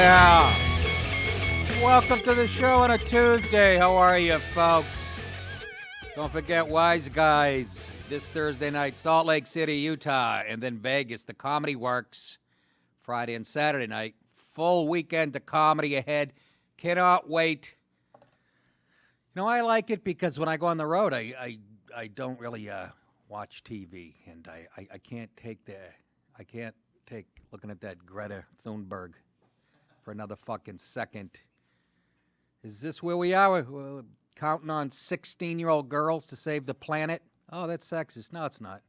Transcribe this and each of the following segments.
Yeah. Welcome to the show on a Tuesday. How are you, folks? Don't forget Wise Guys this Thursday night, Salt Lake City, Utah, and then Vegas. The Comedy Works Friday and Saturday night. Full weekend of comedy ahead. Cannot wait. You know, I like it because when I go on the road, I don't really watch TV, and I can't take looking at that Greta Thunberg for another fucking second. Is this where we are? We're counting on 16-year-old girls to save the planet? Oh, that's sexist. No, it's not.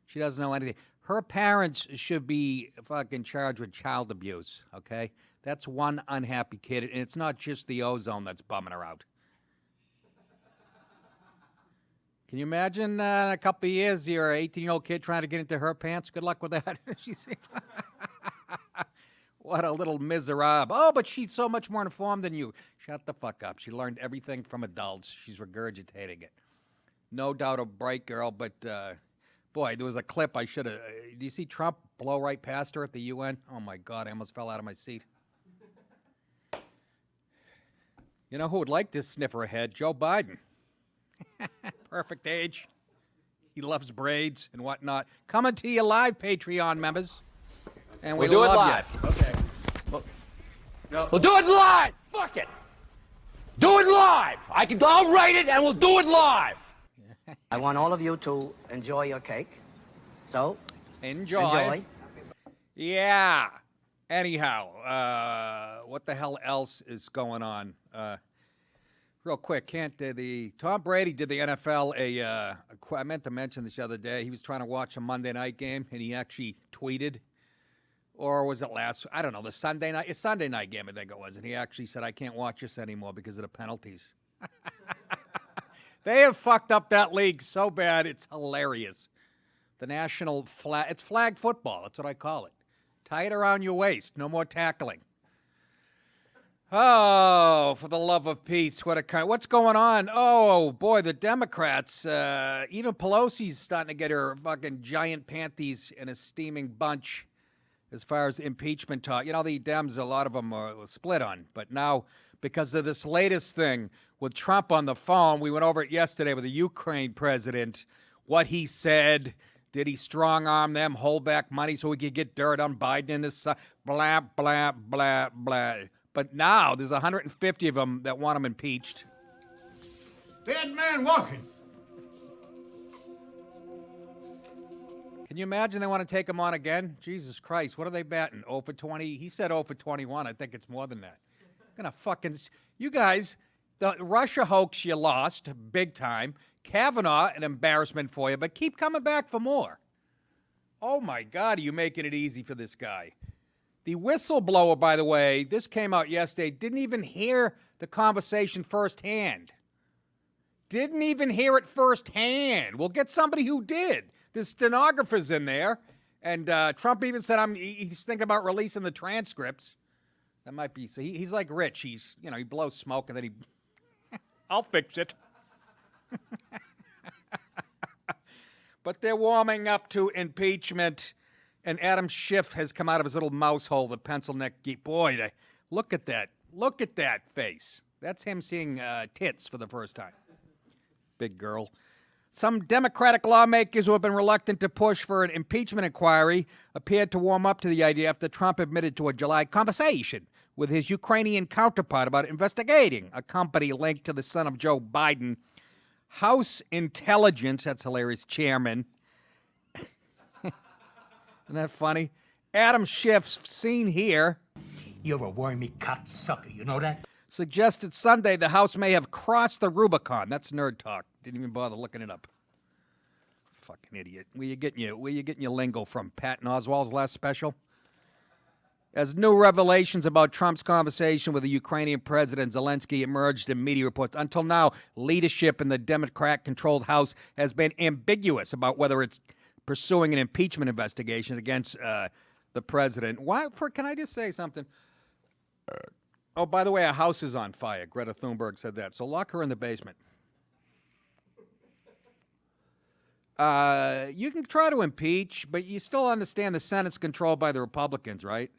She doesn't know anything. Her parents should be fucking charged with child abuse, okay? That's one unhappy kid, and it's not just the ozone that's bumming her out. Can you imagine in a couple of years, you're an 18-year-old kid trying to get into her pants? Good luck with that. What a little miserable. Oh, but she's so much more informed than you. Shut the fuck up. She learned everything from adults. She's regurgitating it. No doubt a bright girl, but boy, there was a clip I should have. Do you see Trump blow right past her at the UN? Oh, my God, I almost fell out of my seat. You know who would like this sniffer ahead? Joe Biden. Perfect age. He loves braids and whatnot. Coming to you live, Patreon members. And we'll do it live. You. Okay. We'll do it live. Fuck it. Do it live. I'll write it and we'll do it live. I want all of you to enjoy your cake. So, enjoy. Yeah. Anyhow, what the hell else is going on? Real quick, Tom Brady did the NFL I meant to mention this the other day. He was trying to watch a Monday night game, and he actually tweeted, or was it I don't know, the Sunday night game, I think it was, and he actually said, I can't watch this anymore because of the penalties. They have fucked up that league so bad, it's hilarious. The national flag, it's flag football, that's what I call it. Tie it around your waist, no more tackling. Oh, for the love of peace, what's going on? Oh, boy, the Democrats, even Pelosi's starting to get her fucking giant panties in a steaming bunch as far as impeachment talk. You know, the Dems, a lot of them are split on, but now because of this latest thing with Trump on the phone, we went over it yesterday with the Ukraine president, what he said. Did he strong-arm them, hold back money so we could get dirt on Biden and his son? Blah, blah, blah, blah. But now there's 150 of them that want him impeached. Dead man walking. Can you imagine they want to take him on again? Jesus Christ, what are they batting? 0 for 20? He said 0 for 21. I think it's more than that. You guys, the Russia hoax you lost big time. Kavanaugh, an embarrassment for you, but keep coming back for more. Oh, my God, are you making it easy for this guy? The whistleblower, by the way, this came out yesterday, didn't even hear the conversation firsthand. Didn't even hear it firsthand. We'll get somebody who did. There's stenographers in there. And Trump even said he's thinking about releasing the transcripts. That might be, so he's like Rich. He blows smoke and then I'll fix it. But they're warming up to impeachment. And Adam Schiff has come out of his little mouse hole, the pencil neck geek. Boy, look at that. Look at that face. That's him seeing tits for the first time. Big girl. Some Democratic lawmakers who have been reluctant to push for an impeachment inquiry appeared to warm up to the idea after Trump admitted to a July conversation with his Ukrainian counterpart about investigating a company linked to the son of Joe Biden. House Intelligence, that's hilarious, chairman. Isn't that funny? Adam Schiff's seen here. You're a wormy cocksucker, you know that? Suggested Sunday the House may have crossed the Rubicon. That's nerd talk. Didn't even bother looking it up. Fucking idiot. Where you getting your lingo from? Patton Oswalt's last special? As new revelations about Trump's conversation with the Ukrainian President Zelensky emerged in media reports, until now, leadership in the Democrat-controlled House has been ambiguous about whether it's pursuing an impeachment investigation against the president. Can I just say something? Oh, by the way, our house is on fire. Greta Thunberg said that. So lock her in the basement. You can try to impeach, but you still understand the Senate's controlled by the Republicans, right?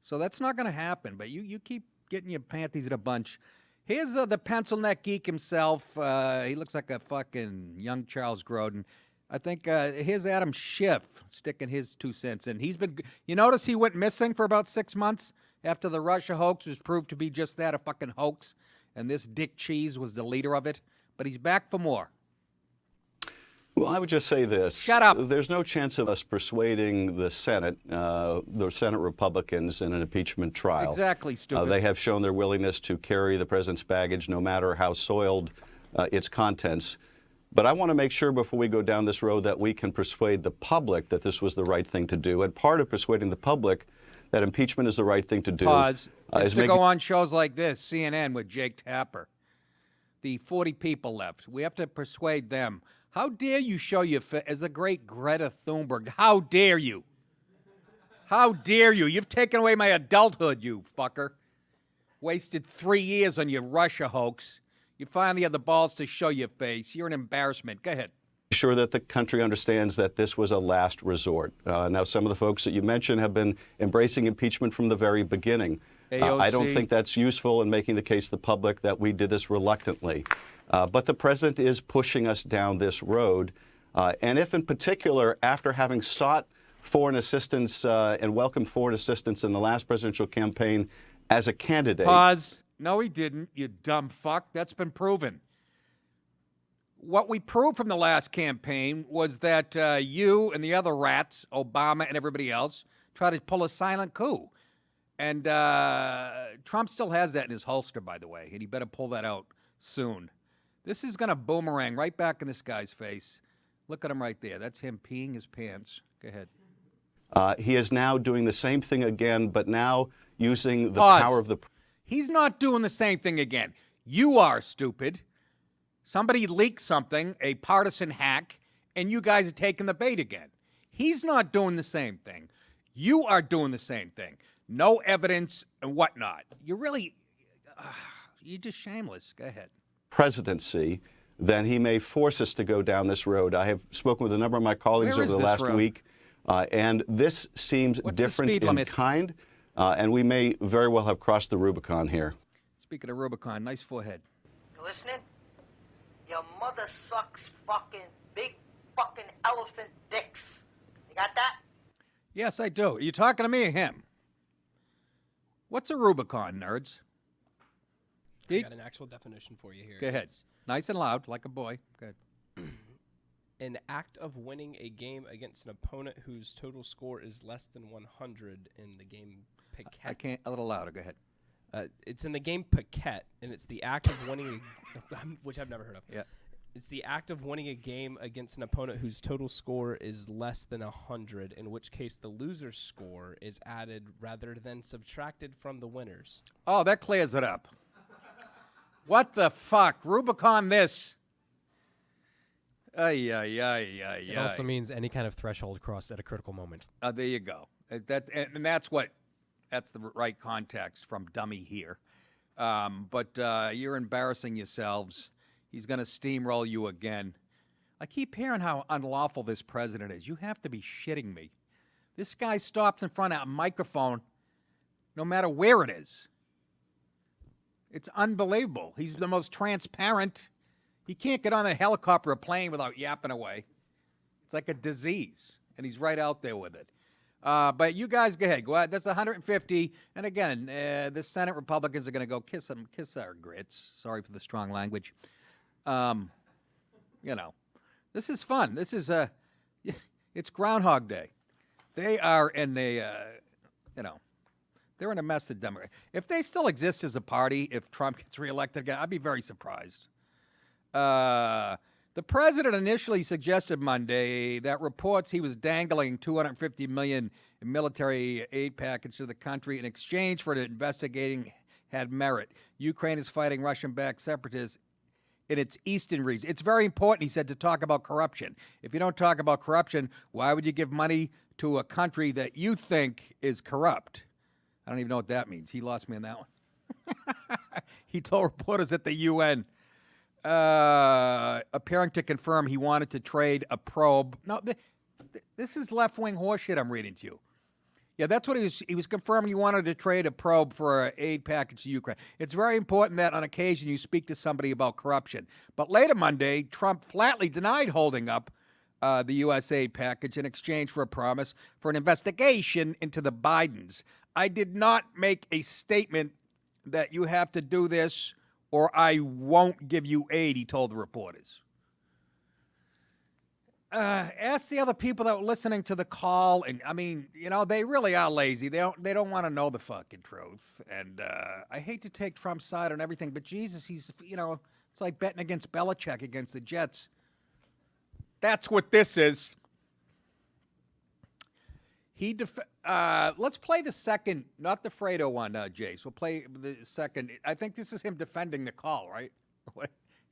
So that's not going to happen. But you keep getting your panties in a bunch. Here's the pencil neck geek himself. He looks like a fucking young Charles Grodin. I think here's Adam Schiff sticking his 2 cents in. He's been. You notice he went missing for about 6 months after the Russia hoax was proved to be just that, a fucking hoax. And this Dick Cheese was the leader of it. But he's back for more. Well, I would just say this. Shut up. There's no chance of us persuading the Senate Republicans in an impeachment trial. Exactly, stupid. They have shown their willingness to carry the president's baggage no matter how soiled its contents. But I want to make sure before we go down this road that we can persuade the public that this was the right thing to do. And part of persuading the public that impeachment is the right thing to do Pause. is to go on shows like this, CNN with Jake Tapper. The 40 people left. We have to persuade them. How dare you show your face as the great Greta Thunberg? How dare you? How dare you? You've taken away my adulthood, you fucker. Wasted 3 years on your Russia hoax. You finally have the balls to show your face. You're an embarrassment. Go ahead. Sure that the country understands that this was a last resort. Now, some of the folks that you mentioned have been embracing impeachment from the very beginning. I don't think that's useful in making the case to the public that we did this reluctantly. But the president is pushing us down this road. And if in particular, after having sought foreign assistance and welcomed foreign assistance in the last presidential campaign as a candidate. Pause. No, he didn't, you dumb fuck. That's been proven. What we proved from the last campaign was that you and the other rats, Obama and everybody else, tried to pull a silent coup. And Trump still has that in his holster, by the way, and he better pull that out soon. This is going to boomerang right back in this guy's face. Look at him right there. That's him peeing his pants. Go ahead. He is now doing the same thing again, but now using the Pause. power of the... He's not doing the same thing again. You are stupid. Somebody leaked something, a partisan hack, and you guys are taking the bait again. He's not doing the same thing. You are doing the same thing. No evidence and whatnot. You're really, you're just shameless. Go ahead. Presidency, then he may force us to go down this road. I have spoken with a number of my colleagues Where over is the this last road? week, and this seems What's the different speed in limit? kind, and we may very well have crossed the Rubicon here. Speaking of Rubicon, nice forehead. You listening? Your mother sucks fucking big fucking elephant dicks. You got that? Yes, I do. Are you talking to me or him? What's a Rubicon, nerds? I got an actual definition for you here. Go ahead. It's Nice and loud, like a boy. Go ahead. an act of winning a game against an opponent whose total score is less than 100 in the game Piquet. I can't. A little louder. Go ahead. It's in the game Piquet, and it's the act of winning, which I've never heard of. Yeah. It's the act of winning a game against an opponent whose total score is less than 100, in which case the loser's score is added rather than subtracted from the winner's. Oh, that clears it up. What the fuck? Rubicon this. Ay, ay, ay, ay, It also means any kind of threshold crossed at a critical moment. There you go. That's the right context from dummy here. But you're embarrassing yourselves. He's going to steamroll you again. I keep hearing how unlawful this president is. You have to be shitting me. This guy stops in front of a microphone no matter where it is. It's unbelievable. He's the most transparent. He can't get on a helicopter or plane without yapping away. It's like a disease, and he's right out there with it. But you guys go ahead. Go out. That's 150. And again, the Senate Republicans are going to go kiss our grits. Sorry for the strong language. This is fun. This is it's Groundhog Day. They are in they're in a mess. The Democrats. If they still exist as a party, if Trump gets reelected again, I'd be very surprised. The president initially suggested Monday that reports he was dangling $250 million in military aid package to the country in exchange for investigating had merit. Ukraine is fighting Russian-backed separatists in its eastern region. It's very important, he said, to talk about corruption. If you don't talk about corruption, why would you give money to a country that you think is corrupt? I don't even know what that means. He lost me on that one. He told reporters at the UN, appearing to confirm he wanted to trade a probe. No, this is left-wing horseshit I'm reading to you. Yeah, that's what he was confirming. He wanted to trade a probe for an aid package to Ukraine. It's very important that on occasion you speak to somebody about corruption. But later Monday, Trump flatly denied holding up the U.S. aid package in exchange for a promise for an investigation into the Bidens. I did not make a statement that you have to do this or I won't give you aid, he told the reporters. Ask the other people that were listening to the call, and I mean, you know, they really are lazy. They don't want to know the fucking truth. And I hate to take Trump's side on everything, but Jesus, he's, you know, it's like betting against Belichick against the Jets. That's what this is. Let's play the second, not the Fredo one, Jace. We'll play the second. I think this is him defending the call, right?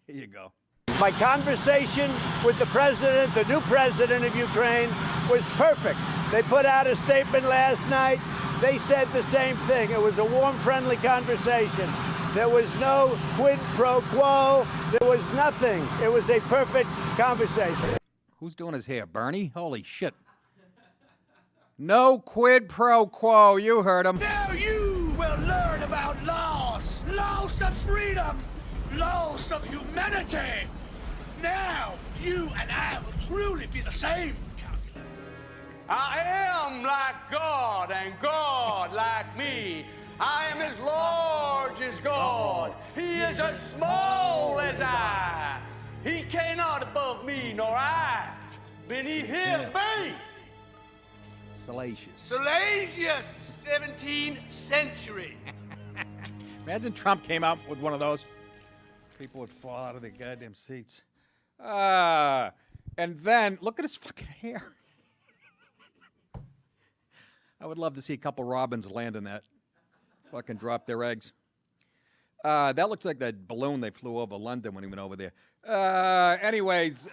Here you go. My conversation with the president, the new president of Ukraine, was perfect. They put out a statement last night. They said the same thing. It was a warm, friendly conversation. There was no quid pro quo. There was nothing. It was a perfect conversation. Who's doing his hair? Bernie? Holy shit. No quid pro quo. You heard him. Now you will learn about loss. Loss of freedom. Loss of humanity. Now you and I will truly be the same, Counselor. I am like God and God like me. I am as large as God. He is as small as I. He cannot above me, nor I beneath him be. Salacious. Salacious, 17th century. Imagine Trump came out with one of those. People would fall out of their goddamn seats. And then, look at his fucking hair. I would love to see a couple robins land in that. Fucking drop their eggs. That looks like that balloon they flew over London when he went over there. Anyways,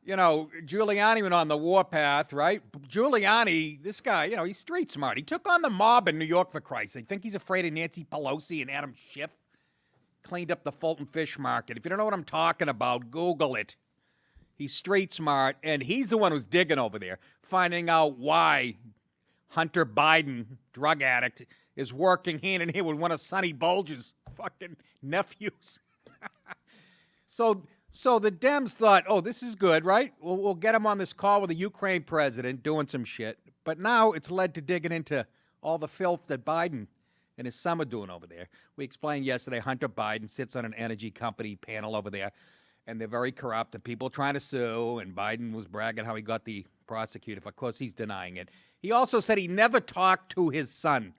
you know, Giuliani went on the warpath, right? Giuliani, this guy, you know, he's street smart. He took on the mob in New York, for Christ's sake. Think he's afraid of Nancy Pelosi and Adam Schiff? Cleaned up the Fulton Fish Market. If you don't know what I'm talking about, Google it. He's street smart, and he's the one who's digging over there, finding out why Hunter Biden, drug addict, is working hand in hand with one of Sonny Bulge's fucking nephews. So the Dems thought, oh, this is good, right? We'll get him on this call with the Ukraine president doing some shit. But now it's led to digging into all the filth that Biden and his son are doing over there. We explained yesterday Hunter Biden sits on an energy company panel over there, and they're very corrupt, and people are trying to sue, and Biden was bragging how he got the prosecutor. Of course, he's denying it. He also said he never talked to his son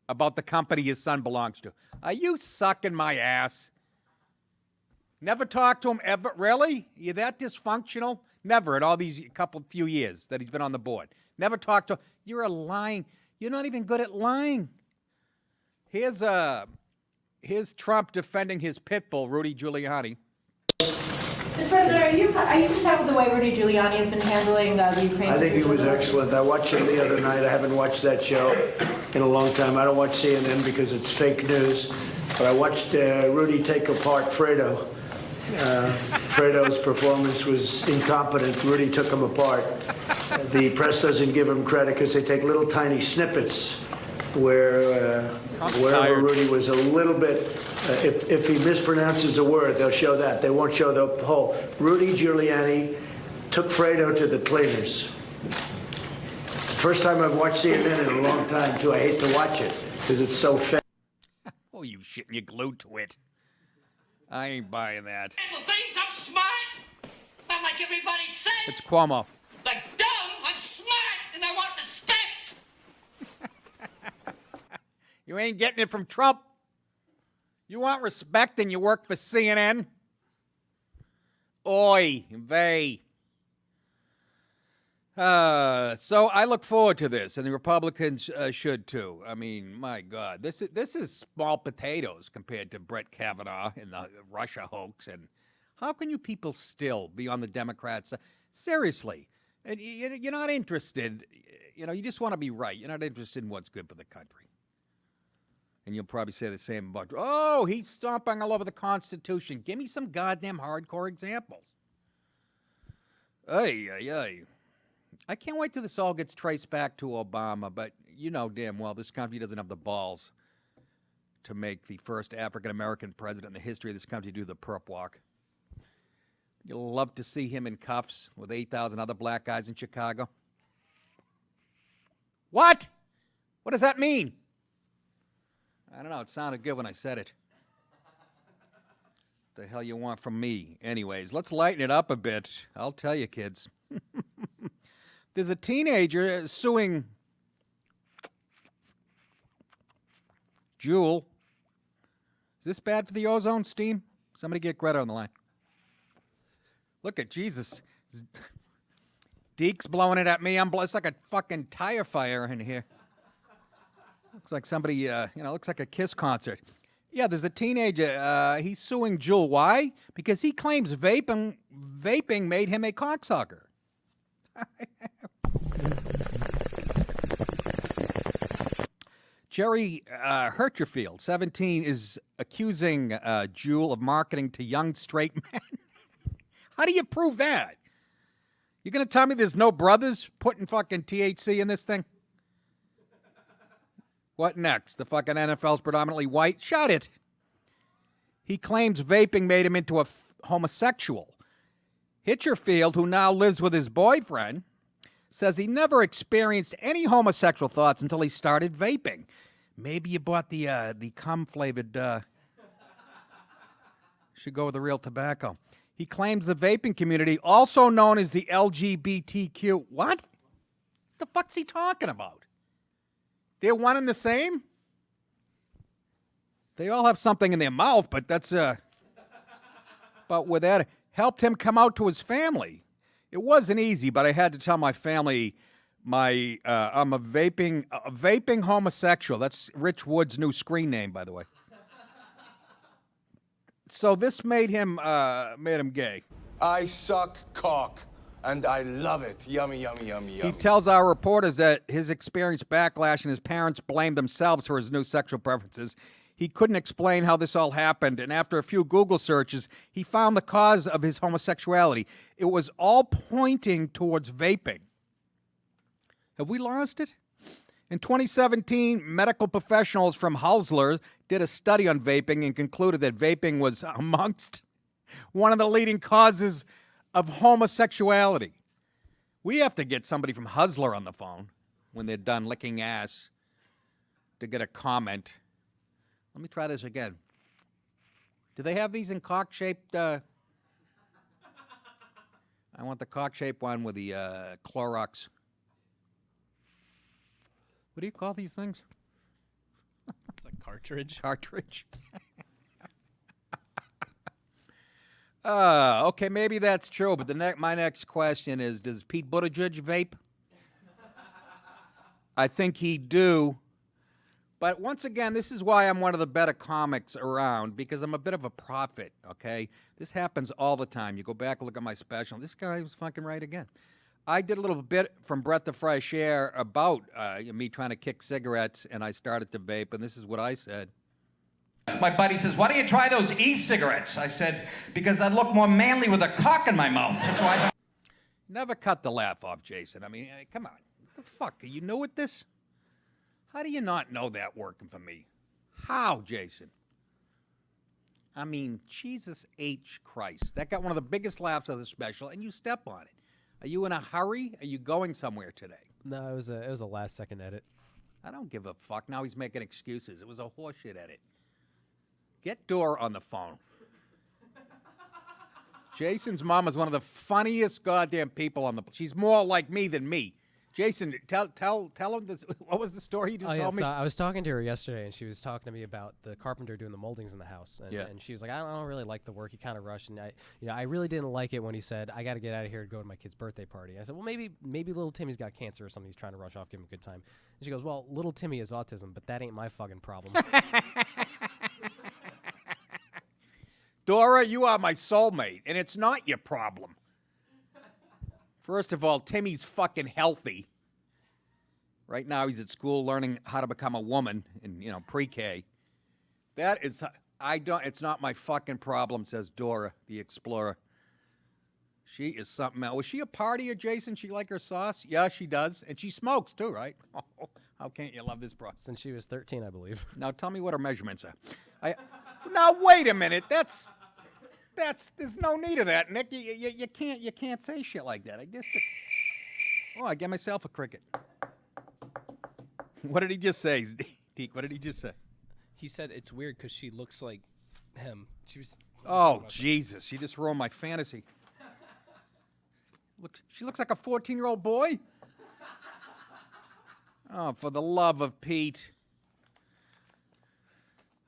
about the company his son belongs to. Are you sucking my ass? Never talked to him ever? Really? You that dysfunctional? Never in all these few years that he's been on the board. Never talked to him. You're a lying. You're not even good at lying. Here's Trump defending his pit bull, Rudy Giuliani. Mr. President, are you content with the way Rudy Giuliani has been handling the Ukraine? I think he was excellent. I watched him the other night. I haven't watched that show in a long time. I don't watch CNN because it's fake news. But I watched Rudy take apart Fredo. Fredo's performance was incompetent. Rudy took him apart. The press doesn't give him credit because they take little tiny snippets wherever Rudy was a little bit, if he mispronounces a word, they'll show that. They won't show the whole. Rudy Giuliani took Fredo to the cleaners. First time I've watched CNN in a long time, too. I hate to watch it because it's so fake. Oh, you shit, and you're glued to it. I ain't buying that. Well, things I'm smart, not like everybody says. It's Cuomo. Like dumb, I'm smart, and I want respect. You ain't getting it from Trump. You want respect and you work for CNN? Oy vey. So I look forward to this, and the Republicans should too. I mean, my God, this is small potatoes compared to Brett Kavanaugh and the Russia hoax. And how can you people still be on the Democrats? Seriously, and you're not interested. You know, you just want to be right. You're not interested in what's good for the country. And you'll probably say the same about, oh, he's stomping all over the Constitution. Give me some goddamn hardcore examples. Ay, ay, ay. I can't wait till this all gets traced back to Obama, but you know damn well this country doesn't have the balls to make the first African-American president in the history of this country do the perp walk. You'll love to see him in cuffs with 8,000 other black guys in Chicago. What? What does that mean? I don't know. It sounded good when I said it. What the hell you want from me? Anyways, let's lighten it up a bit. I'll tell you, kids. There's a teenager suing Juul. Is this bad for the ozone, Steam? Somebody get Greta on the line. Look at Jesus. Deke's blowing it at me. It's like a fucking tire fire in here. Looks like somebody, looks like a Kiss concert. Yeah, there's a teenager. He's suing Juul. Why? Because he claims vaping made him a cocksucker. Jerry Hercherfield, 17, is accusing Juul of marketing to young straight men. How do you prove that? You gonna tell me there's no brothers putting fucking THC in this thing? What next? The fucking NFL's predominantly white? Shut it. He claims vaping made him into a homosexual. Hitcherfield, who now lives with his boyfriend, says he never experienced any homosexual thoughts until he started vaping. Maybe you bought the cum-flavored, should go with the real tobacco. He claims the vaping community, also known as the LGBTQ, what? The fuck's he talking about? They're one and the same? They all have something in their mouth, but that's, but with that, helped him come out to his family. It wasn't easy, but I had to tell my family I'm a vaping homosexual. That's Rich Wood's new screen name, by the way. So this made him gay. I suck cock, and I love it. Yummy, yummy, yummy, yummy. He tells our reporters that his experienced backlash and his parents blamed themselves for his new sexual preferences. He couldn't explain how this all happened, and after a few Google searches, he found the cause of his homosexuality. It was all pointing towards vaping. Have we lost it? In 2017, medical professionals from Husler did a study on vaping and concluded that vaping was amongst one of the leading causes of homosexuality. We have to get somebody from Husler on the phone when they're done licking ass to get a comment. Let me try this again. Do they have these in cock-shaped? I want the cock-shaped one with the Clorox. What do you call these things? It's a cartridge. Cartridge. Okay, maybe that's true, but my next question is, does Pete Buttigieg vape? I think he do. But once again, this is why I'm one of the better comics around, because I'm a bit of a prophet, okay? This happens all the time. You go back and look at my special. This guy was fucking right again. I did a little bit from Breath of Fresh Air about me trying to kick cigarettes, and I started to vape, and this is what I said. My buddy says, why don't you try those e-cigarettes? I said, because I'd look more manly with a cock in my mouth. That's why. Never cut the laugh off, Jason. I mean, come on. What the fuck? Are you new at this? How do you not know that working for me? How, Jason? I mean, Jesus H. Christ. That got one of the biggest laughs of the special, and you step on it. Are you in a hurry? Are you going somewhere today? No, it was a last-second edit. I don't give a fuck. Now he's making excuses. It was a horseshit edit. Get Dora on the phone. Jason's mom is one of the funniest goddamn people on the... She's more like me than me. Jason, tell him this. What was the story you just told me? I was talking to her yesterday, and she was talking to me about the carpenter doing the moldings in the house. And, and she was like, I don't really like the work. He kind of rushed, and I really didn't like it when he said, I got to get out of here and go to my kid's birthday party. I said, well, maybe little Timmy's got cancer or something. He's trying to rush off, give him a good time. And she goes, well, little Timmy has autism, but that ain't my fucking problem. Dora, you are my soulmate, and it's not your problem. First of all, Timmy's fucking healthy. Right now, he's at school learning how to become a woman in, pre-K. That is, it's not my fucking problem, says Dora, the explorer. She is something else. Was she a partier, Jason? She like her sauce? Yeah, she does. And she smokes, too, right? How can't you love this broad? Since she was 13, I believe. Now, tell me what her measurements are. Now, wait a minute. There's no need of that, Nick. You can't say shit like that. I guess. I get myself a cricket. What did he just say, Deke? What did he just say? He said it's weird because she looks like him. She was. Oh, Jesus. She just ruined my fantasy. Look, she looks like a 14-year-old boy. Oh, for the love of Pete.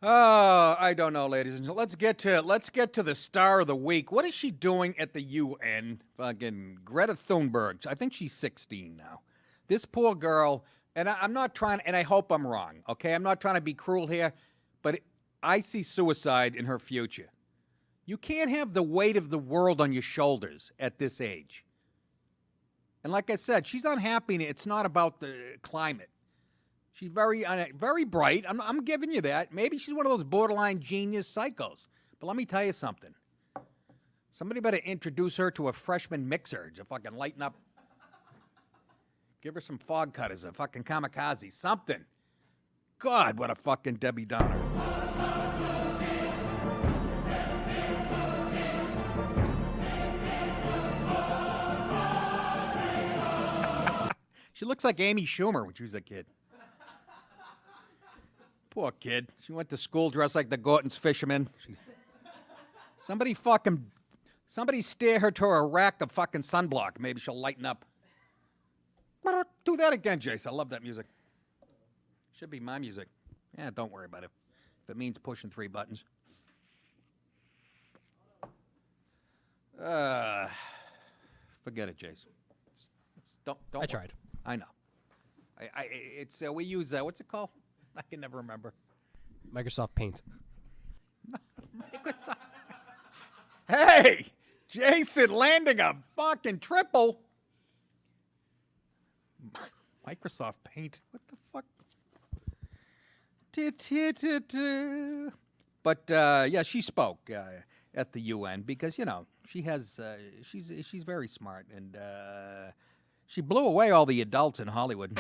Oh, I don't know, ladies and gentlemen. Let's get to the star of the week. What is she doing at the UN? Fucking Greta Thunberg. I think she's 16 now. This poor girl, and I'm not trying, and I hope I'm wrong, okay? I'm not trying to be cruel here, but I see suicide in her future. You can't have the weight of the world on your shoulders at this age. And like I said, she's unhappy. It's not about the climate. She's very bright. I'm giving you that. Maybe she's one of those borderline genius psychos. But let me tell you something. Somebody better introduce her to a freshman mixer to fucking lighten up. Give her some fog cutters, a fucking kamikaze, something. God, what a fucking Debbie Downer. She looks like Amy Schumer when she was a kid. Poor kid. She went to school dressed like the Gorton's fisherman. Somebody steer her to a rack of fucking sunblock. Maybe she'll lighten up. Do that again, Jace. I love that music. Should be my music. Yeah, don't worry about it. If it means pushing 3 buttons. Forget it, Jace. Don't. I tried. I know. It's we use what's it called? I can never remember. Microsoft Paint. Microsoft. Hey, Jason landing a fucking triple. Microsoft Paint. What the fuck? But yeah, she spoke at the UN because she has she's very smart and. She blew away all the adults in Hollywood.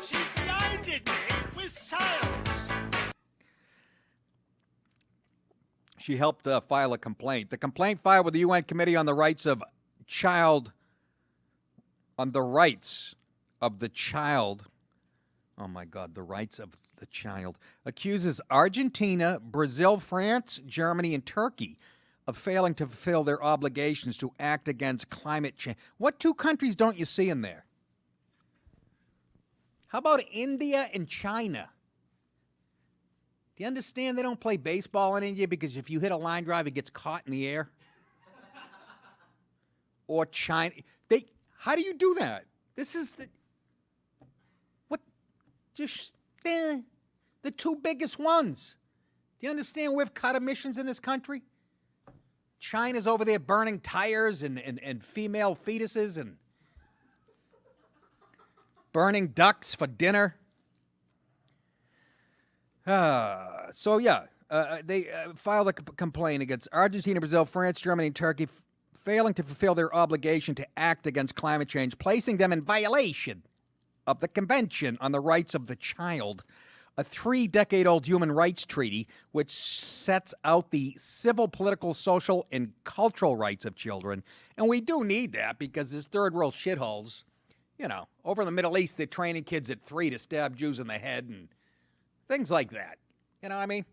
She blinded me with science. She helped file a complaint. The complaint filed with the UN Committee on the Rights of the Child. Oh my God, the rights of the child. Accuses Argentina, Brazil, France, Germany, and Turkey of failing to fulfill their obligations to act against climate change. What 2 countries don't you see in there? How about India and China? Do you understand they don't play baseball in India because if you hit a line drive, it gets caught in the air? Or China. How do you do that? This is the 2 biggest ones. Do you understand we've cut emissions in this country? China's over there burning tires and female fetuses and burning ducks for dinner. They filed a complaint against Argentina, Brazil, France, Germany, and Turkey failing to fulfill their obligation to act against climate change, placing them in violation of the Convention on the Rights of the Child, a 3-decade-old human rights treaty which sets out the civil, political, social, and cultural rights of children. And we do need that because there's third world shitholes. Over in the Middle East, they're training kids at 3 to stab Jews in the head and things like that. You know what I mean?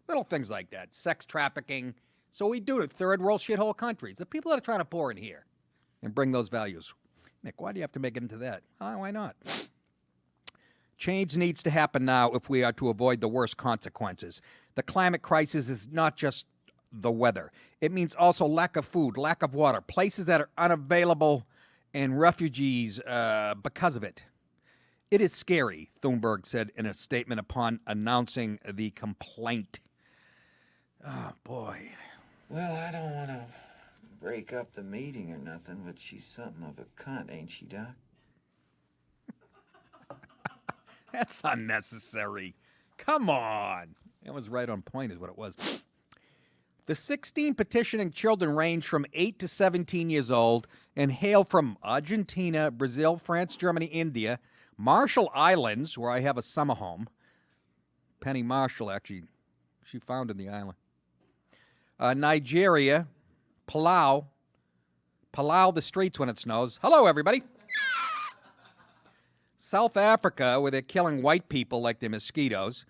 Little things like that. Sex trafficking. So we do it. Third world shithole countries. The people that are trying to pour in here and bring those values. Nick, why do you have to make it into that? Why not? Change needs to happen now if we are to avoid the worst consequences. The climate crisis is not just the weather. It means also lack of food, lack of water, places that are unavailable, and refugees because of it. It is scary, Thunberg said in a statement upon announcing the complaint. Oh, boy. Well, I don't want to break up the meeting or nothing, but she's something of a cunt, ain't she, Doc? That's unnecessary. Come on. It was right on point is what it was. The 16 petitioning children range from 8 to 17 years old and hail from Argentina, Brazil, France, Germany, India, Marshall Islands, where I have a summer home. Penny Marshall, actually, she founded the island. Nigeria, Palau, the streets when it snows. Hello, everybody. South Africa, where they're killing white people like they're mosquitoes.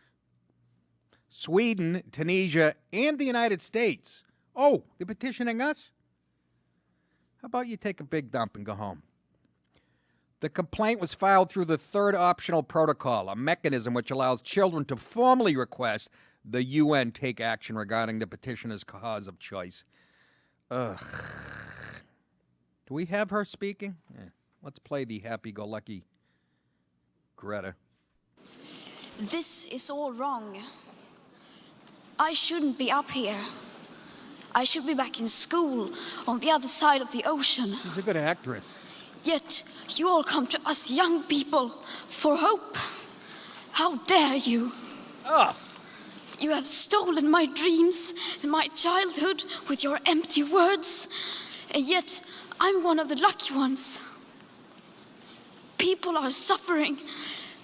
Sweden, Tunisia, and the United States. Oh, they're petitioning us? How about you take a big dump and go home? The complaint was filed through the third optional protocol, a mechanism which allows children to formally request the UN take action regarding the petitioner's cause of choice. Ugh. Do we have her speaking? Let's play the happy-go-lucky Greta. This is all wrong. I shouldn't be up here. I should be back in school on the other side of the ocean. She's a good actress. Yet you all come to us young people for hope. How dare you? Ah! You have stolen my dreams and my childhood with your empty words. And yet I'm one of the lucky ones. People are suffering.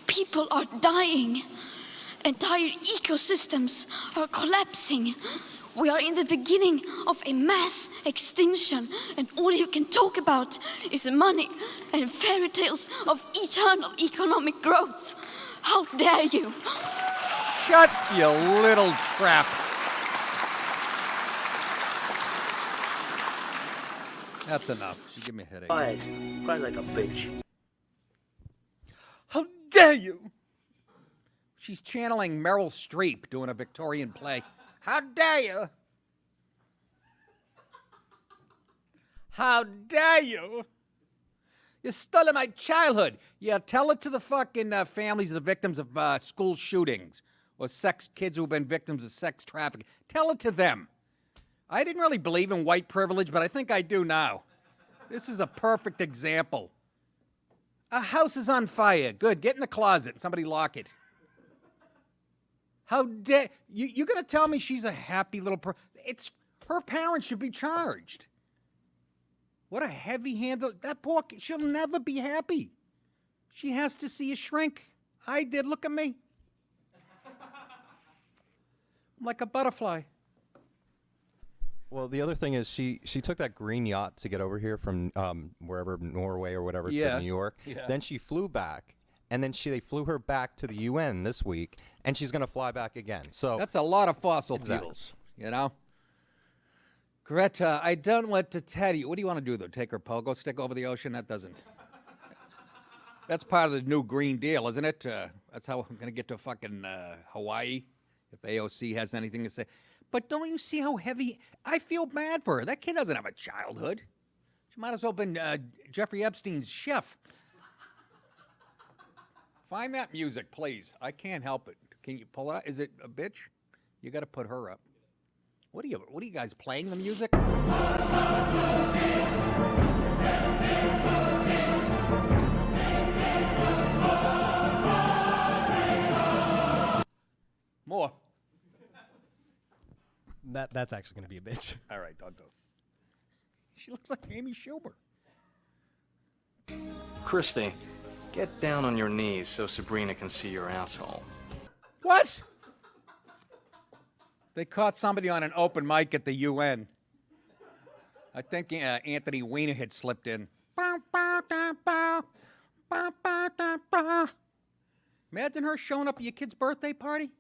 People are dying. Entire ecosystems are collapsing. We are in the beginning of a mass extinction, and all you can talk about is money and fairy tales of eternal economic growth. How dare you? Shut, you little trap. That's enough. She gave me a headache. Cry like a bitch. How dare you? She's channeling Meryl Streep doing a Victorian play. How dare you? How dare you? You stole my childhood. Yeah, tell it to the fucking families of the victims of school shootings or kids who've been victims of sex trafficking. Tell it to them. I didn't really believe in white privilege, but I think I do now. This is a perfect example. A house is on fire. Good. Get in the closet. Somebody lock it. How dare you're going to tell me she's a happy little it's her parents should be charged. What a heavy-handed that poor she'll never be happy. She has to see a shrink. I did. Look at me. I'm like a butterfly. Well, the other thing is she took that green yacht to get over here from wherever, Norway or whatever, to New York. Yeah. Then she flew back, and then they flew her back to the UN this week, and she's going to fly back again. So that's a lot of fossil fuels, you know? Greta, I don't want to tell you. What do you want to do, though? Take her pogo stick over the ocean? That doesn't. That's part of the new Green Deal, isn't it? That's how I'm going to get to fucking Hawaii, if AOC has anything to say. But don't you see how heavy? I feel bad for her. That kid doesn't have a childhood. She might as well have been Jeffrey Epstein's chef. Find that music, please. I can't help it. Can you pull it out? Is it a bitch? You got to put her up. What are you guys playing the music? More. That's actually going to be a bitch. All right, don't. She looks like Amy Schumer. Christy, get down on your knees so Sabrina can see your asshole. What? They caught somebody on an open mic at the UN. I think Anthony Weiner had slipped in. Imagine her showing up at your kid's birthday party.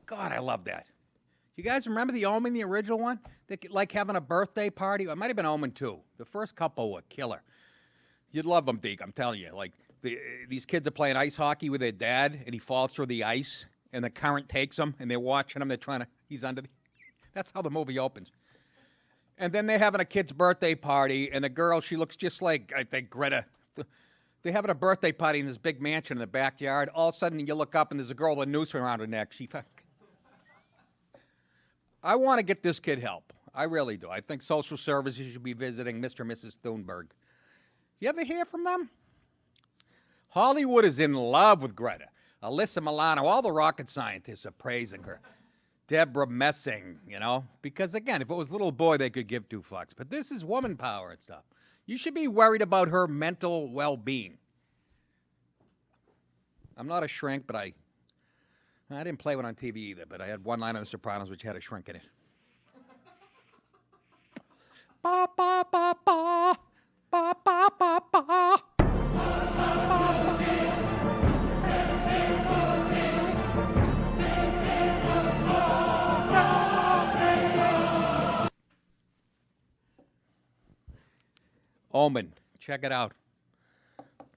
God, I love that. You guys remember the Omen, the original one? Like having a birthday party? It might have been Omen 2. The first couple were killer. You'd love them, Deke, I'm telling you. Like, these kids are playing ice hockey with their dad, and he falls through the ice, and the current takes him, and they're watching him. They're trying to, he's under the, that's how the movie opens. And then they're having a kid's birthday party, and the girl, she looks just like, I think, Greta. They're having a birthday party in this big mansion in the backyard. All of a sudden, you look up, and there's a girl with a noose around her neck. I want to get this kid help. I really do. I think social services should be visiting Mr. and Mrs. Thunberg. You ever hear from them? Hollywood is in love with Greta. Alyssa Milano, all the rocket scientists are praising her. Deborah Messing, you know, because again, if it was a little boy, they could give two fucks. But this is woman power and stuff. You should be worried about her mental well-being. I'm not a shrink, but I didn't play one on TV either, but I had one line on The Sopranos which had a shrink in it. Ba ba ba ba ba ba ba ba. Omen, check it out.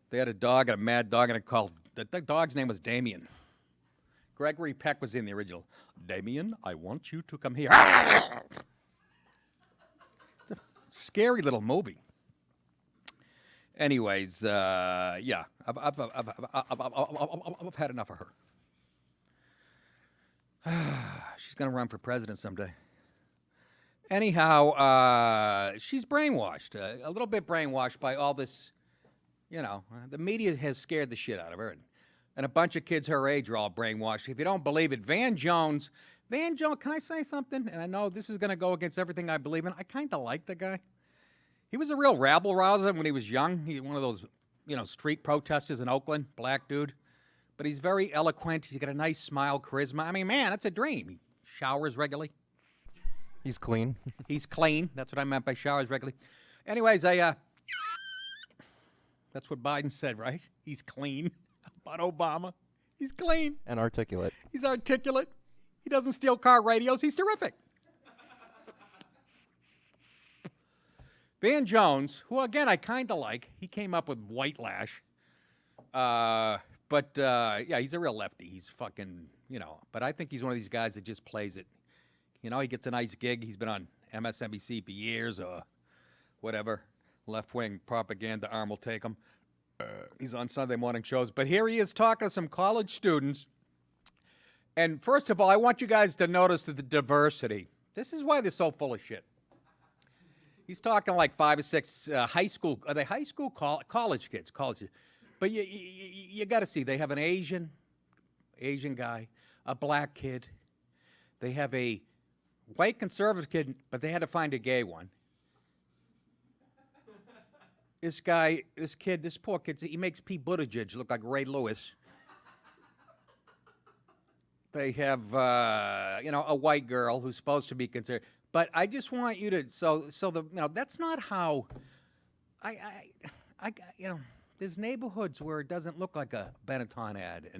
They had a dog, a mad dog, and it called. The dog's name was Damien. Gregory Peck was in the original. Damien, I want you to come here. It's a scary little movie. Anyways, yeah, I've had enough of her. She's gonna run for president someday. Anyhow, she's brainwashed, a little bit brainwashed by all this, you know, the media has scared the shit out of her. And a bunch of kids her age are all brainwashed. If you don't believe it, Van Jones, can I say something? And I know this is going to go against everything I believe in. I kind of like the guy. He was a real rabble-rouser when he was young. He was one of those, you know, street protesters in Oakland, black dude. But he's very eloquent. He's got a nice smile, charisma. I mean, man, that's a dream. He showers regularly. He's clean. He's clean. That's what I meant by showers regularly. Anyways, that's what Biden said, right? He's clean. About Obama. He's clean. And articulate. He's articulate. He doesn't steal car radios. He's terrific. Van Jones, who, again, I kind of like. He came up with White Lash. Yeah, he's a real lefty. He's fucking, you know. But I think he's one of these guys that just plays it. You know, he gets a nice gig. He's been on MSNBC for years or whatever. Left-wing propaganda arm will take him. He's on Sunday morning shows. But here he is talking to some college students. And first of all, I want you guys to notice the diversity. This is why they're so full of shit. He's talking like 5 or 6 high school. Are they high school? College kids. But you got to see. They have an Asian guy, a black kid. They have a white conservative kid, but they had to find a gay one. This poor kid, he makes Pete Buttigieg look like Ray Lewis. They have, a white girl who's supposed to be conservative. But I just want you to, that's not how, there's neighborhoods where it doesn't look like a Benetton ad,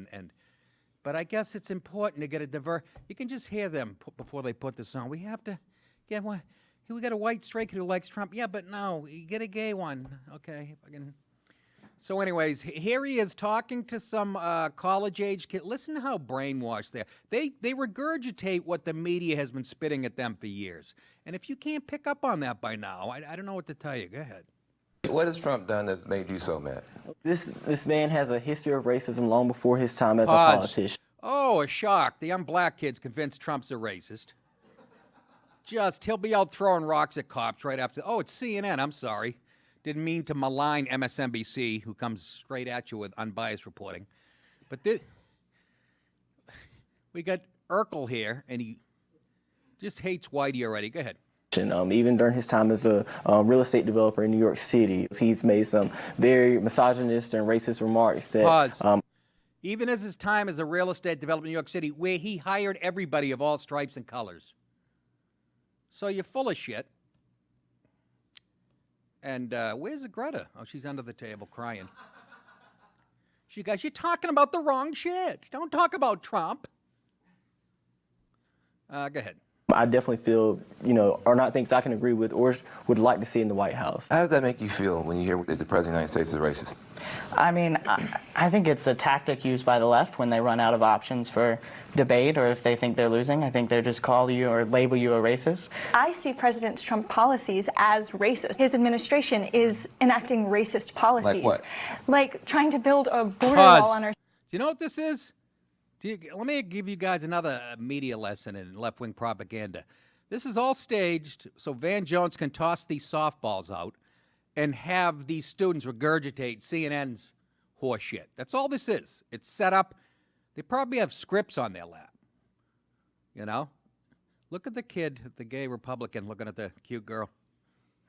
but I guess it's important to get you can just hear them before they put this on. We have to get one. We got a white straight kid who likes Trump. Yeah, but no, you get a gay one. Okay. So anyways, here he is talking to some college-age kid. Listen to how brainwashed they are. They regurgitate what the media has been spitting at them for years. And if you can't pick up on that by now, I don't know what to tell you. Go ahead. What has Trump done that's made you so mad? This man has a history of racism long before his time as a politician. Oh, a shock. The young black kid's convinced Trump's a racist. He'll be out throwing rocks at cops right after. Oh, it's CNN. I'm sorry. Didn't mean to malign MSNBC, who comes straight at you with unbiased reporting. But we got Urkel here, and he just hates Whitey already. Go ahead. Even during his time as a real estate developer in New York City, he's made some very misogynist and racist remarks. Pause. Even as his time as a real estate developer in New York City, where he hired everybody of all stripes and colors. So you're full of shit. And where's Greta? Oh, she's under the table crying. You're talking about the wrong shit. Don't talk about Trump. Go ahead. I definitely feel, are not things I can agree with or would like to see in the White House. How does that make you feel when you hear that the President of the United States is racist? I mean, I think it's a tactic used by the left when they run out of options for debate, or if they think they're losing. I think they just call you or label you a racist. I see President Trump's policies as racist. His administration is enacting racist policies. Like what? Like trying to build a border wall on our... Do you know what this is? Let me give you guys another media lesson in left-wing propaganda. This is all staged so Van Jones can toss these softballs out and have these students regurgitate CNN's horseshit. That's all this is. It's set up. They probably have scripts on their lap. You know? Look at the kid, the gay Republican, looking at the cute girl.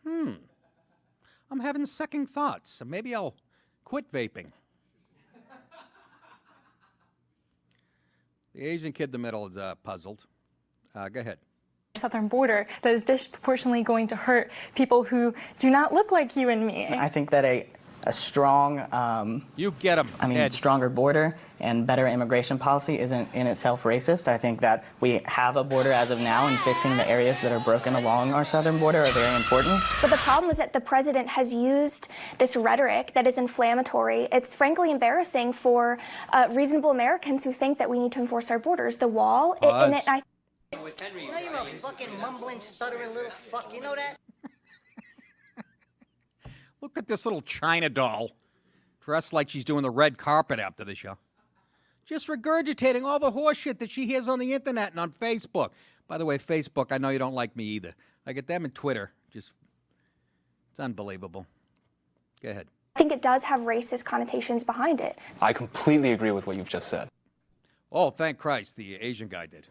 I'm having second thoughts. So maybe I'll quit vaping. The Asian kid in the middle is puzzled. Go ahead. Southern border that is disproportionately going to hurt people who do not look like you and me. I think that a strong, you get 'em, Ted. Stronger border and better immigration policy isn't in itself racist. I think that we have a border as of now, and fixing the areas that are broken along our southern border are very important. But the problem is that the president has used this rhetoric that is inflammatory. It's frankly embarrassing for reasonable Americans who think that we need to enforce our borders. The wall, Oh, and it, I You know you're a fucking mumbling, stuttering little fuck. You know that? Look at this little China doll dressed like she's doing the red carpet after the show. Just regurgitating all the horse shit that she hears on the internet and on Facebook. By the way, Facebook, I know you don't like me either. I get them and Twitter. It's unbelievable. Go ahead. think it does have racist connotations behind it. I completely agree with what you've just said. Oh, thank Christ, the Asian guy did.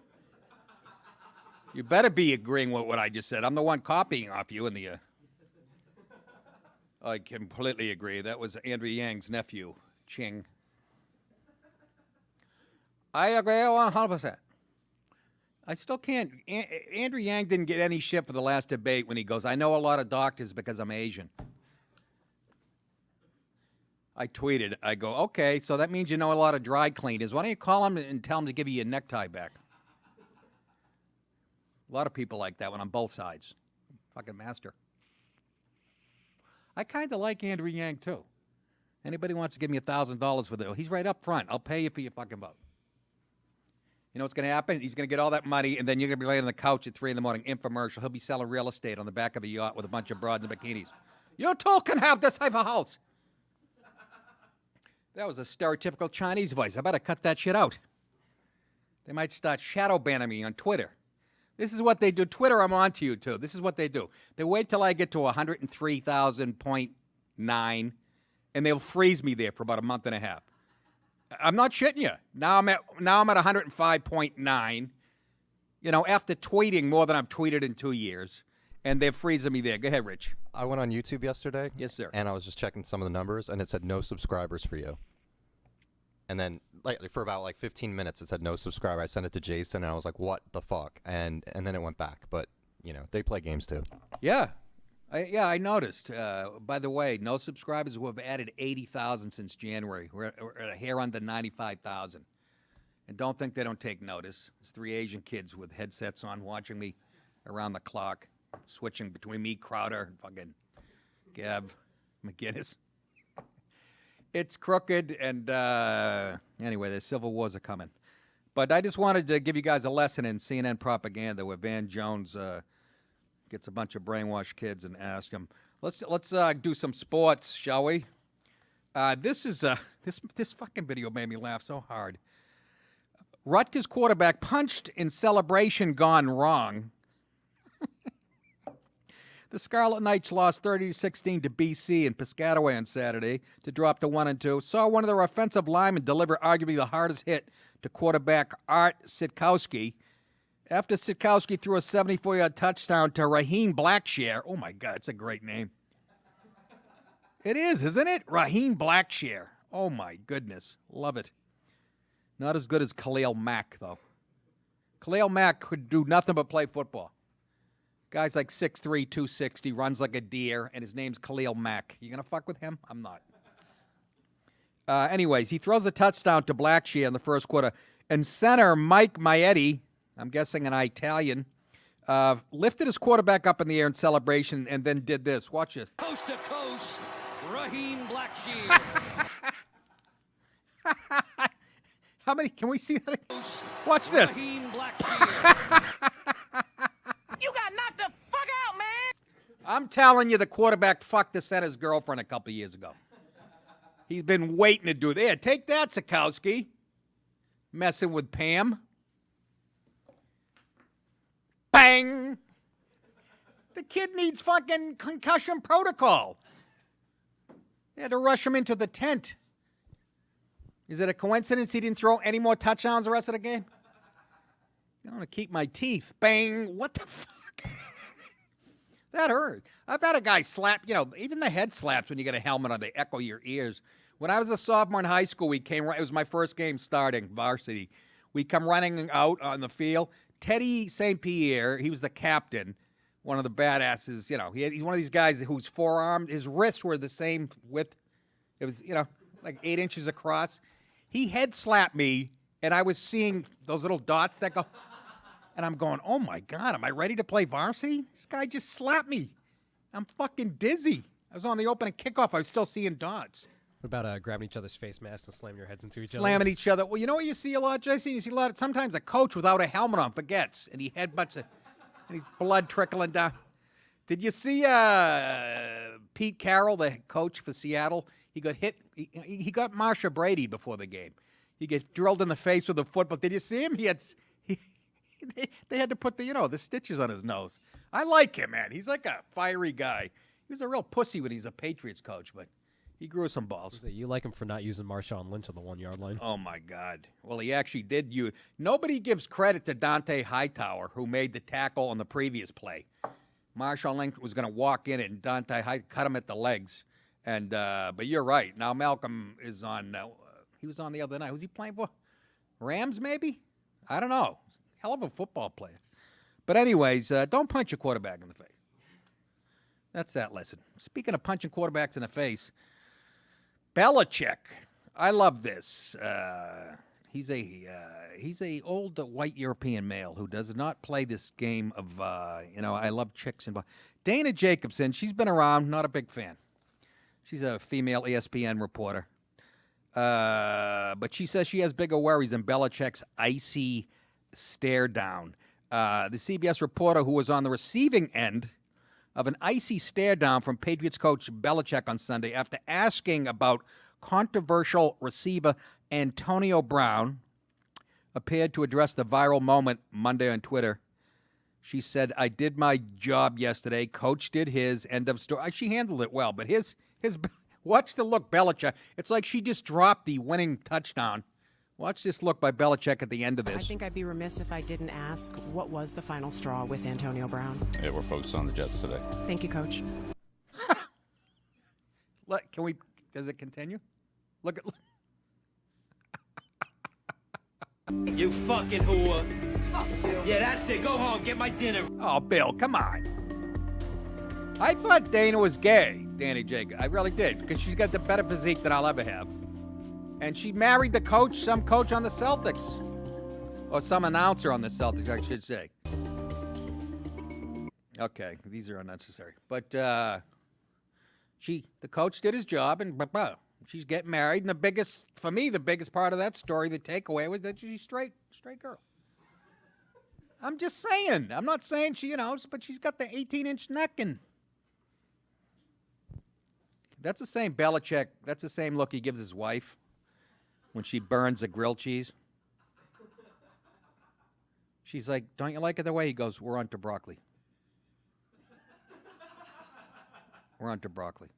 You better be agreeing with what I just said. I'm the one copying off you in the... I completely agree. That was Andrew Yang's nephew, Ching. I agree 100%. I still can't... Andrew Yang didn't get any shit for the last debate when he goes, I know a lot of doctors because I'm Asian. I tweeted, I go, okay, so that means you know a lot of dry cleaners. Why don't you call them and tell them to give you your necktie back? A lot of people like that one on both sides. Fucking master. I kind of like Andrew Yang, too. Anybody wants to give me $1,000 for it? He's right up front. I'll pay you for your fucking vote. You know what's going to happen? He's going to get all that money, and then you're going to be laying on the couch at 3 in the morning, infomercial. He'll be selling real estate on the back of a yacht with a bunch of broads in bikinis. You too can have this type of house. That was a stereotypical Chinese voice. I better cut that shit out. They might start shadow banning me on Twitter. This is what they do. Twitter, I'm on to you, too. This is what they do. They wait till I get to 103,000.9, and they'll freeze me there for about a month and a half. I'm not shitting you. Now I'm at 105.9, you know, after tweeting more than I've tweeted in 2 years, and they're freezing me there. Go ahead, Rich. I went on YouTube yesterday. Yes, sir. And I was just checking some of the numbers, and it said no subscribers for you. And then, for about 15 minutes, it said no subscriber. I sent it to Jason, and I was like, what the fuck? And then it went back. But, you know, they play games, too. Yeah. I noticed. By the way, no subscribers who have added 80,000 since January. We're at a hair under 95,000. And don't think they don't take notice. It's 3 Asian kids with headsets on watching me around the clock, switching between me, Crowder, and fucking Gav McGinnis. It's crooked, and anyway, the civil wars are coming. But I just wanted to give you guys a lesson in CNN propaganda where Van Jones gets a bunch of brainwashed kids and asks them, let's do some sports, shall we? This fucking video made me laugh so hard. Rutgers quarterback punched in celebration gone wrong. The Scarlet Knights lost 30-16 to BC in Piscataway on Saturday to drop to 1-2. Saw one of their offensive linemen deliver arguably the hardest hit to quarterback Art Sitkowski. After Sitkowski threw a 74-yard touchdown to Raheem Blackshear. Oh, my God, it's a great name. It is, isn't it? Raheem Blackshear. Oh, my goodness. Love it. Not as good as Khalil Mack, though. Khalil Mack could do nothing but play football. Guy's like 6'3", 260, runs like a deer, and his name's Khalil Mack. You going to fuck with him? I'm not. Anyways, he throws a touchdown to Blackshear in the first quarter, and center Mike Maietti, I'm guessing an Italian, lifted his quarterback up in the air in celebration and then did this. Watch it. Coast to coast, Raheem Blackshear. How many? Can we see that? Watch this. Raheem Blackshear. You got knocked the fuck out, man. I'm telling you, the quarterback fucked the center's girlfriend a couple years ago. He's been waiting to do that. Take that, Sikowski. Messing with Pam. Bang! The kid needs fucking concussion protocol. They had to rush him into the tent. Is it a coincidence he didn't throw any more touchdowns the rest of the game? I want to keep my teeth. Bang! What the fuck? That hurt. I've had a guy slap, even the head slaps when you get a helmet on, they echo your ears. When I was a sophomore in high school, it was my first game starting, varsity. We come running out on the field. Teddy St. Pierre, he was the captain, one of the badasses. He's one of these guys whose forearm, his wrists were the same width. It was, like 8 inches across. He head slapped me, and I was seeing those little dots that go... And I'm going, oh, my God, am I ready to play varsity? This guy just slapped me. I'm fucking dizzy. I was on the opening kickoff. I was still seeing dots. What about grabbing each other's face masks and slamming your heads into each other? Slamming each other. Well, you know what you see a lot, Jason? You see a lot. Sometimes a coach without a helmet on forgets, and he headbutts it, and he's blood trickling down. Did you see Pete Carroll, the coach for Seattle? He got hit. He got Marsha Brady before the game. He gets drilled in the face with a football. Did you see him? They had to put the stitches on his nose. I like him, man. He's like a fiery guy. He was a real pussy when he was a Patriots coach, but he grew some balls. You like him for not using Marshawn Lynch on the 1-yard line? Oh, my God. Well, he actually did. Nobody gives credit to Dante Hightower, who made the tackle on the previous play. Marshawn Lynch was going to walk in and Dante cut him at the legs. But you're right. Now Malcolm is on. He was on the other night. Who's he playing for? Rams, maybe? I don't know. Hell of a football player. But anyways, don't punch your quarterback in the face. That's that lesson. Speaking of punching quarterbacks in the face, Belichick. I love this. He's a old white European male who does not play this game of, I love chicks. Dana Jacobson, she's been around, not a big fan. She's a female ESPN reporter. But she says she has bigger worries than Belichick's icy stare down. The CBS reporter who was on the receiving end of an icy stare down from Patriots coach Belichick on Sunday after asking about controversial receiver Antonio Brown appeared to address the viral moment Monday on Twitter. She said, I did my job yesterday. Coach did his. End of story. She handled it well, but his watch the look, Belichick. It's like she just dropped the winning touchdown. Watch this look by Belichick at the end of this. I think I'd be remiss if I didn't ask, what was the final straw with Antonio Brown? Yeah, we're focused on the Jets today. Thank you, Coach. Does it continue? Look at... You fucking whore. Yeah, that's it. Go home. Get my dinner. Oh, Bill, come on. I thought Dana was gay, Danny Jacob. I really did, because she's got the better physique than I'll ever have. And she married some coach on the Celtics. Or some announcer on the Celtics, I should say. Okay, these are unnecessary. But the coach did his job, and she's getting married. And the biggest part of that story, the takeaway, was that she's straight girl. I'm just saying. I'm not saying she, but she's got the 18-inch neck, and that's the same Belichick. That's the same look he gives his wife when she burns a grilled cheese. She's like, don't you like it the way? He goes, we're on to broccoli. We're on to broccoli.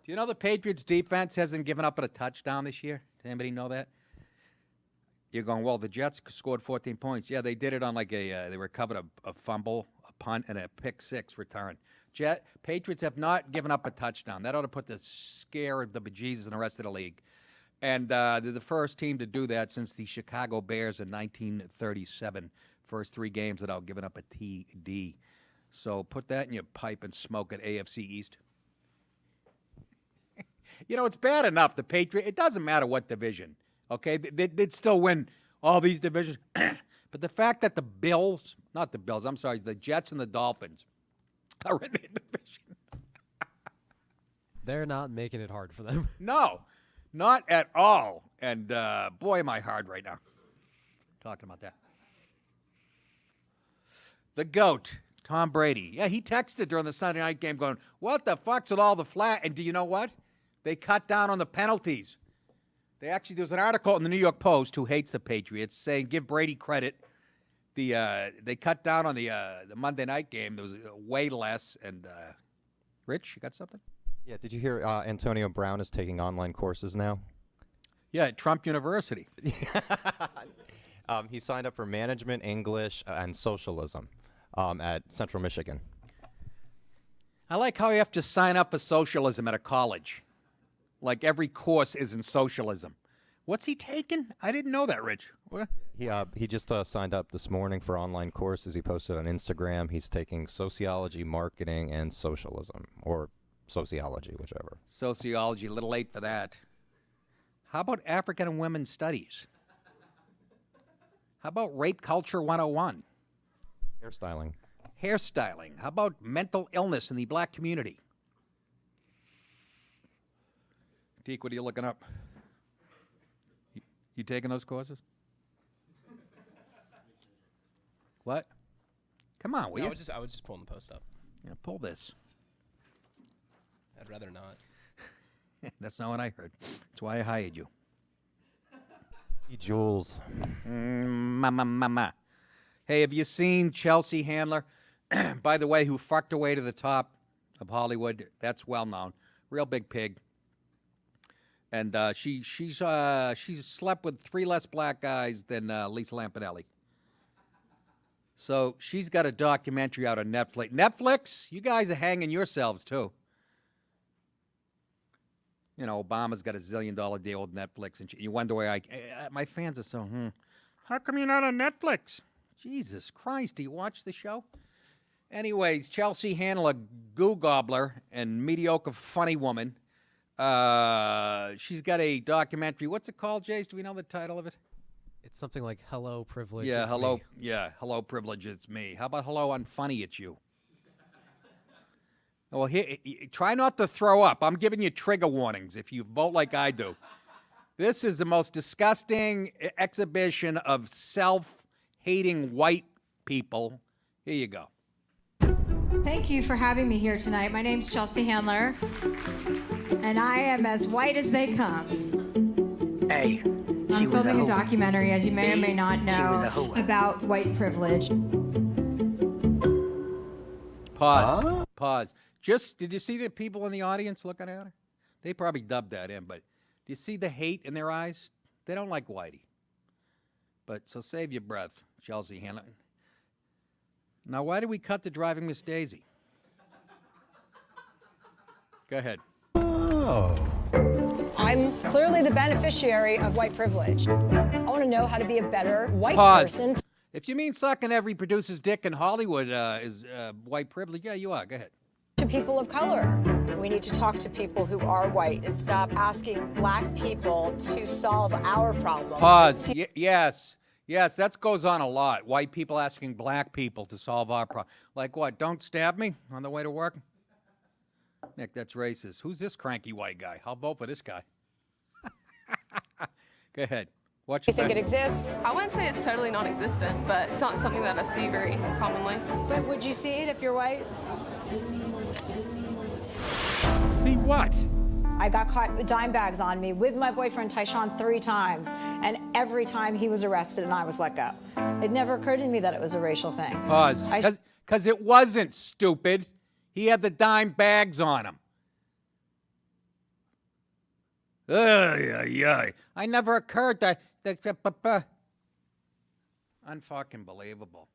Do you know the Patriots defense hasn't given up a touchdown this year? Does anybody know that? You're going, well, the Jets scored 14 points. Yeah, they did it on they recovered a fumble, a punt, and a pick six return. Patriots have not given up a touchdown. That ought to put the scare of the bejesus in the rest of the league. And they're the first team to do that since the Chicago Bears in 1937. First 3 games without giving up a TD. So put that in your pipe and smoke it, AFC East. It's bad enough, the Patriots. It doesn't matter what division, okay? They'd still win all these divisions. But the fact that the Jets and the Dolphins are in the division. They're not making it hard for them. No, not at all. And boy, am I hard right now talking about that. The GOAT, Tom Brady. Yeah, he texted during the Sunday night game going, what the fuck's with all the flat? And do you know what? They cut down on the penalties. There's an article in the New York Post, who hates the Patriots, saying give Brady credit. They cut down on the Monday night game. There was way less. And Rich, you got something? Yeah, did you hear Antonio Brown is taking online courses now? Yeah, at Trump University. He signed up for management, English, and socialism at Central Michigan. I like how you have to sign up for socialism at a college. Like every course is in socialism. What's he taking? I didn't know that, Rich. What? He just signed up this morning for online courses. He posted on Instagram. He's taking sociology, marketing, and socialism, or sociology, whichever. Sociology, a little late for that. How about African and women's studies? How about rape culture 101? Hairstyling. Hairstyling. How about mental illness in the black community? Deke, what are you looking up? You taking those courses? What? Come on, will you? I was just pulling the post up. Yeah, pull this. I'd rather not. That's not what I heard. That's why I hired you. Jules. Hey, have you seen Chelsea Handler? By the way, who fucked her way to the top of Hollywood? That's well known. Real big pig. And she's slept with 3 less black guys than Lisa Lampanelli. So she's got a documentary out on Netflix. Netflix, you guys are hanging yourselves too. You know, Obama's got a $1 zillion deal with Netflix, and you wonder why my fans are so. How come you're not on Netflix? Jesus Christ, do you watch the show? Anyways, Chelsea Handler, goo gobbler and mediocre funny woman. She's got a documentary. What's it called, Jace? Do we know the title of it? It's something like Hello, Privilege. Yeah, It's hello. Me. Yeah, hello, privilege. It's me. How about hello, unfunny? It's you. Well, here, try not to throw up. I'm giving you trigger warnings if you vote like I do. This is the most disgusting exhibition of self-hating white people. Here you go. Thank you for having me here tonight. My name's Chelsea Handler, and I am as white as they come. Hey, I'm filming a documentary, as you may or may not know, about white privilege. Pause. Huh? Pause. Did you see the people in the audience looking at her? They probably dubbed that in, but do you see the hate in their eyes? They don't like Whitey. But so save your breath, Chelsea Handler. Now, why did we cut to Driving Miss Daisy? Go ahead. Oh. I'm clearly the beneficiary of white privilege. I want to know how to be a better white person. If you mean sucking every producer's dick in Hollywood is white privilege, yeah, you are. Go ahead. To people of color. We need to talk to people who are white and stop asking black people to solve our problems. Pause. Yes, that goes on a lot. White people asking black people to solve our problem. Like what? Don't stab me on the way to work? Nick, that's racist. Who's this cranky white guy? I'll vote for this guy. Go ahead. Do you think it exists? I wouldn't say it's totally non-existent, but it's not something that I see very commonly. But would you see it if you're white? See what? I got caught with dime bags on me with my boyfriend Tyshawn 3 times, and every time he was arrested and I was let go. It never occurred to me that it was a racial thing. Pause. Because it wasn't, stupid. He had the dime bags on him. I never occurred that. Unfucking believable.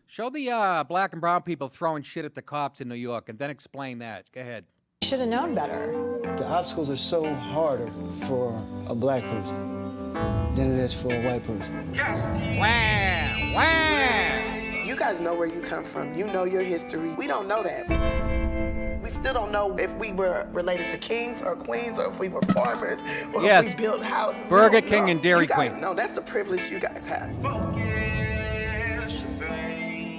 Show the black and brown people throwing shit at the cops in New York, and then explain that. Go ahead. Should have known better. The obstacles are so harder for a black person than it is for a white person. You guys know where you come from. You know your history. We don't know that. We still don't know if we were related to kings or queens or if we were farmers or if we built houses. Burger King and Dairy Queen. You guys know that's the privilege you guys have.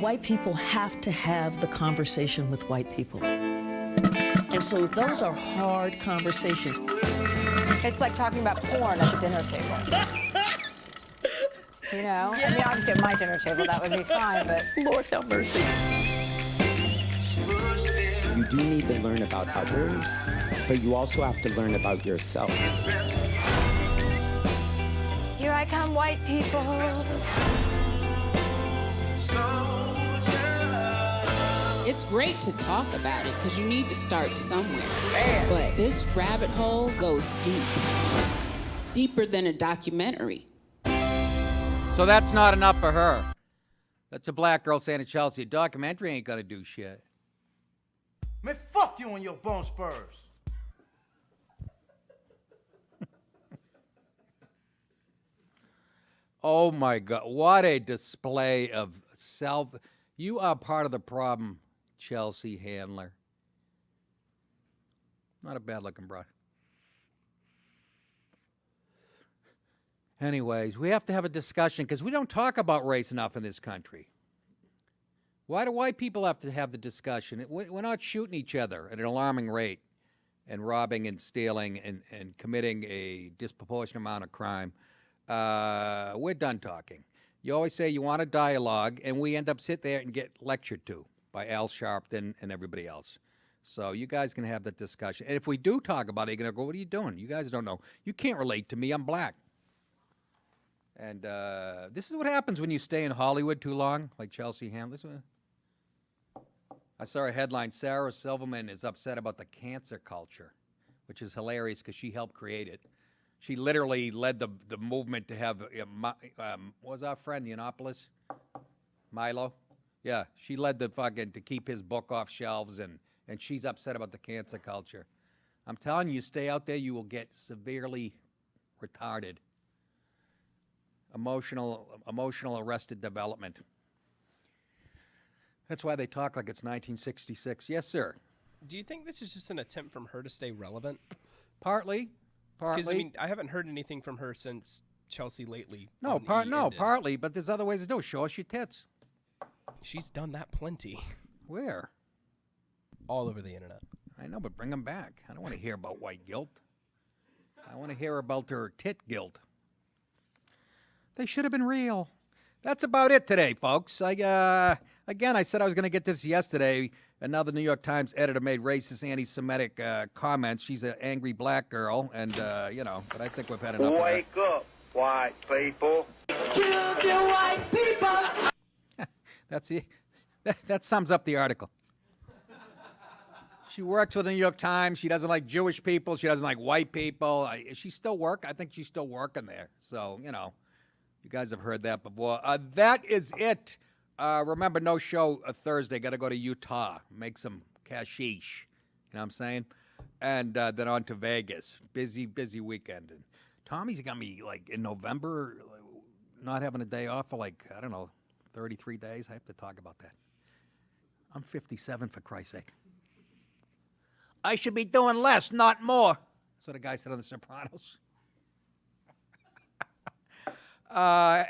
White people have to have the conversation with white people. And so those are hard conversations. It's like talking about porn at the dinner table. You know? I mean, obviously at my dinner table that would be fine, but... Lord have mercy. You do need to learn about others, but you also have to learn about yourself. I come, white people. It's great to talk about it because you need to start somewhere. But this rabbit hole goes deep. Deeper than a documentary. So that's not enough for her. That's a black girl saying to Chelsea, a documentary ain't gonna do shit. Man, fuck you and your bone spurs. Oh my God, what a display of self. You are part of the problem, Chelsea Handler. Not a bad looking broad. Anyways, we have to have a discussion because we don't talk about race enough in this country. Why do white people have to have the discussion? We're not shooting each other at an alarming rate and robbing and stealing and committing a disproportionate amount of crime. We're done talking. You always say you want a dialogue, and we end up sit there and get lectured to by Al Sharpton and everybody else. So you guys can have that discussion. And if we do talk about it, you're going to go, what are you doing? You guys don't know. You can't relate to me. I'm black. And this is what happens when you stay in Hollywood too long, like Chelsea Handler. I saw a headline, Sarah Silverman is upset about the cancer culture, which is hilarious because she helped create it. She literally led the movement to have, what was our friend, Yiannopoulos? Milo? Yeah, she led the fucking, to keep his book off shelves, and she's upset about the cancer culture. I'm telling you, stay out there, you will get severely retarded. Emotional arrested development. That's why they talk like it's 1966. Yes, sir. Do you think this is just an attempt from her to stay relevant? Partly. Because, I mean, I haven't heard anything from her since Chelsea lately. No, partly, but there's other ways to do it. Show us your tits. She's done that plenty. Where? All over the internet. I know, but bring them back. I don't want to hear about white guilt. I want to hear about her tit guilt. They should have been real. That's about it today, folks. Again, I said I was going to get this yesterday. Another New York Times editor made racist, anti-Semitic comments. She's an angry black girl, and, but I think we've had enough Wake up, white people. Kill the white people. That's it. That sums up the article. She works for the New York Times. She doesn't like Jewish people. She doesn't like white people. Is she still work? I think she's still working there. So, you guys have heard that before. That is it. Remember, no show Thursday. Got to go to Utah. Make some cashish. You know what I'm saying? And then on to Vegas. Busy weekend. And Tommy's got me, in November, not having a day off for, 33 days. I have to talk about that. I'm 57, for Christ's sake. I should be doing less, not more. That's what the guy said on The Sopranos.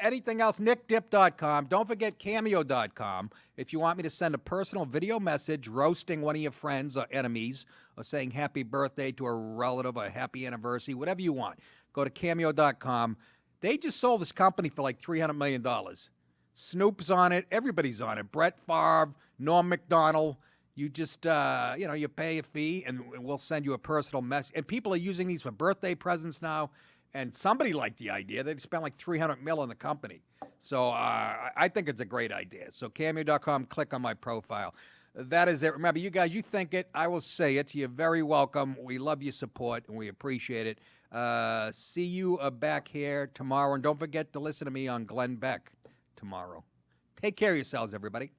Anything else, nickdip.com. Don't forget cameo.com. If you want me to send a personal video message roasting one of your friends or enemies or saying happy birthday to a relative or happy anniversary, whatever you want, go to cameo.com. They just sold this company for $300 million. Snoop's on it. Everybody's on it. Brett Favre, Norm Macdonald. You just, you pay a fee and we'll send you a personal message. And people are using these for birthday presents now. And somebody liked the idea. They spent $300 million on the company. So I think it's a great idea. So cameo.com, click on my profile. That is it. Remember, you guys, you think it, I will say it. You're very welcome. We love your support, and we appreciate it. See you back here tomorrow. And don't forget to listen to me on Glenn Beck tomorrow. Take care of yourselves, everybody.